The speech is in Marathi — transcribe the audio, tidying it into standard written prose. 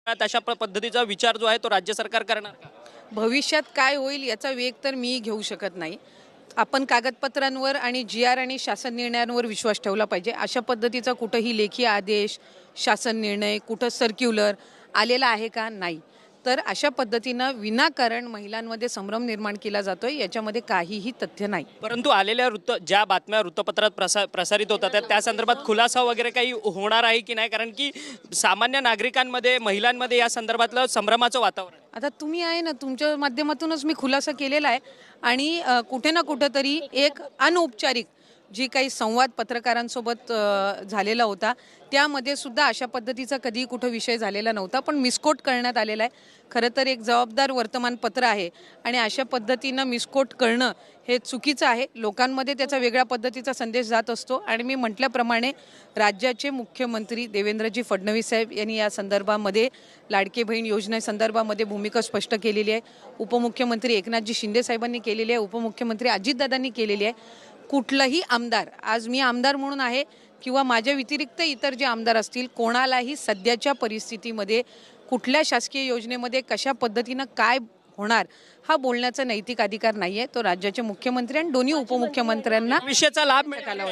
तशा पद्धतीचा विचार जो आहे तो राज्य सरकार करणार का? भविष्यात काय होईल याचा वेग तर मी घेऊ शकत नाही. आपण कागदपत्रांवर आणि जी-आर आणि शासन निर्णयांवर विश्वास ठेवला पाहिजे. अशा पद्धतीचा कुठंही लेखी आदेश, शासन निर्णय, कुठं सर्क्युलर आलेला आहे का? नाही. तर अशा पद्धतीनं विनाकारण महिलांमध्ये संभ्रम निर्माण केला जातोय, याच्यामध्ये काहीही तथ्य नाही. परंतु आलेल्या ज्या बातम्या वृत्तपत्रात प्रसारित होतात त्या संदर्भात खुलासा वगैरे काही होणार आहे की नाही? कारण की सामान्य नागरिकांमध्ये, महिलांमध्ये या संदर्भातलं संभ्रमाचं वातावरण आहे. आता तुम्ही आहे ना, तुमच्या माध्यमातूनच मी खुलासा केलेला आहे आणि कुठे ना कुठेतरी एक अनौपचारिक जी काही संवाद पत्रकारांसोबत झालेला होता, त्यामध्ये सुद्धा अशा पद्धतीचा कधी कुठं विषय झालेला नव्हता, पण मिसकोट करण्यात आलेला आहे. खरं तर एक जबाबदार वर्तमानपत्र आहे आणि अशा पद्धतीनं मिसकोट करणं हे चुकीचं आहे. लोकांमध्ये त्याचा वेगळ्या पद्धतीचा संदेश जात असतो आणि मी म्हटल्याप्रमाणे राज्याचे मुख्यमंत्री देवेंद्रजी फडणवीस साहेब यांनी या संदर्भामध्ये लाडकी बहीण योजनेसंदर्भामध्ये भूमिका स्पष्ट केलेली आहे. उपमुख्यमंत्री एकनाथजी शिंदे साहेबांनी केलेली आहे. उपमुख्यमंत्री अजितदादांनी केलेली आहे. कुठलाही आमदार, आज मी आमदार म्हणून आहे किंवा माझ्या व्यतिरिक्त इतर जे आमदार असतील, कोणालाही सध्याच्या परिस्थितीमध्ये कुठल्या शासकीय योजनेमध्ये कशा पद्धतीनं काय होणार हा बोलण्याचा नैतिक अधिकार नाहीये. तो राज्याचे मुख्यमंत्री आणि दोन्ही उपमुख्यमंत्र्यांना विषयाचा लाभ मिळाला.